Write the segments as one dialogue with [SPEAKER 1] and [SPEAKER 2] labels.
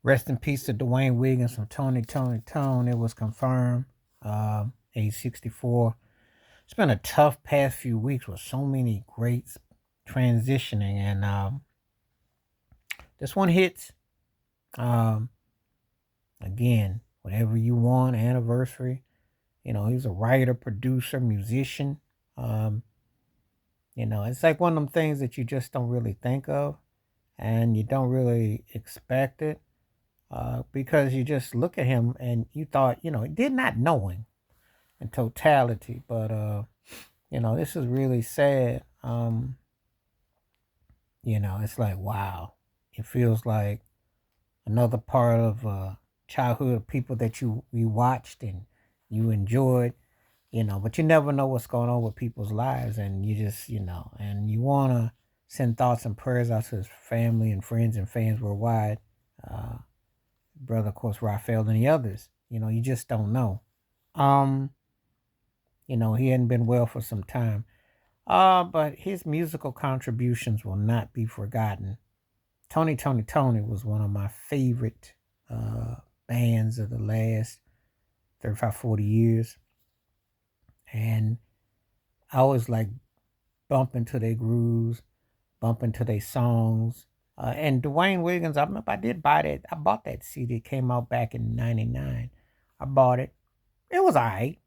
[SPEAKER 1] Rest in peace to Dwayne Wiggins from Toni. It was confirmed. Age 64. It's been a tough past few weeks with so many greats transitioning, and this one hits. Um, Again, whatever you want, anniversary. He's a writer, producer, musician. Um, it's like one of them things that you just don't really think of, and you don't really expect it. Because you just look at him and you thought, did not know him in totality. But, this is really sad. It's like, wow. It feels like another part of childhood of people that you watched and you enjoyed, but you never know what's going on with people's lives. And you just, and you want to send thoughts and prayers out to his family and friends and fans worldwide. Uh, Brother, of course, Raphael and the others. You just don't know. Um, he hadn't been well for some time. But his musical contributions will not be forgotten. Toni was one of my favorite uh bands of the last 35, 40 years. And I always like bumping to their grooves, bumping to their songs. And Dwayne Wiggins, I remember I did buy that. I bought that CD. It came out back in '99. I bought it. It was all right.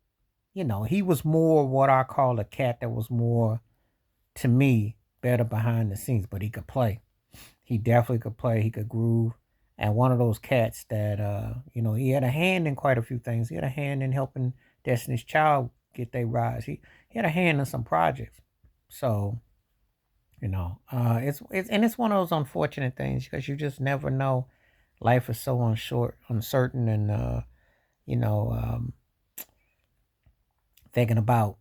[SPEAKER 1] He was more what I call a cat that was more, to me, better behind the scenes, but he could play. He definitely could play. He could groove. And one of those cats that, he had a hand in quite a few things. He had a hand in helping Destiny's Child get their rise. He had a hand in some projects. So, it's one of those unfortunate things because you just never know. Life is so uncertain, and you know, um, thinking about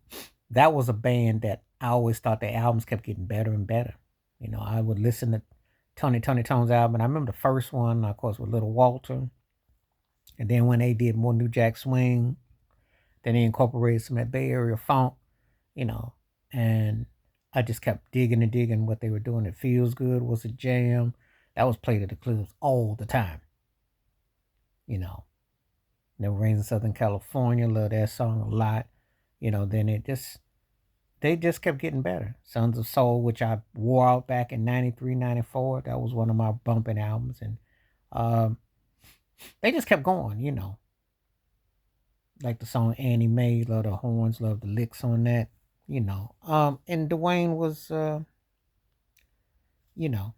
[SPEAKER 1] that was a band that I always thought their albums kept getting better and better. I would listen to Tony Tone's album, and I remember the first one, of course, with Little Walter, and then when they did more New Jack Swing, then they incorporated some of that Bay Area funk, you know, and I just kept digging and digging what they were doing. It Feels Good was a jam that was played at the clubs all the time, you know. Never Rains in Southern California, love that song a lot. Then they just kept getting better. Sons of Soul, which I wore out back in '93, '94, that was one of my bumping albums. And um, they just kept going. Like the song Annie Mae, love the horns, love the licks on that. And Dwayne was, you know,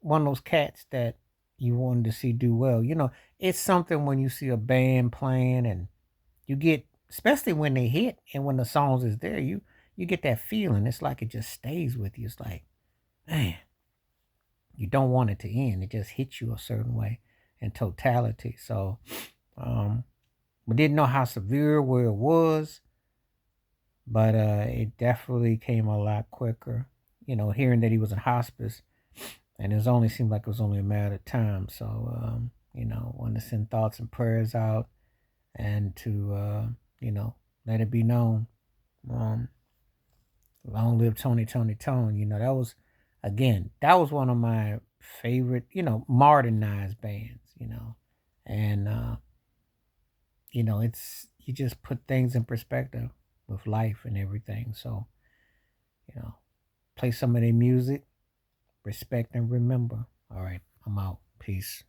[SPEAKER 1] one of those cats that you wanted to see do well. It's something when you see a band playing and you get, especially when they hit and when the songs is there, you get that feeling. It's like it just stays with you. It's like, man, you don't want it to end. It just hits you a certain way in totality. So, we didn't know how severe where it was, but it definitely came a lot quicker. Hearing that he was in hospice, and it only seemed like it was only a matter of time. So, wanted to send thoughts and prayers out, and to let it be known. Um, Long live Tone. That was one of my favorite, modernized bands. And it's you just put things in perspective with life and everything. So, you know, play some of their music, respect and remember. All right, I'm out. Peace.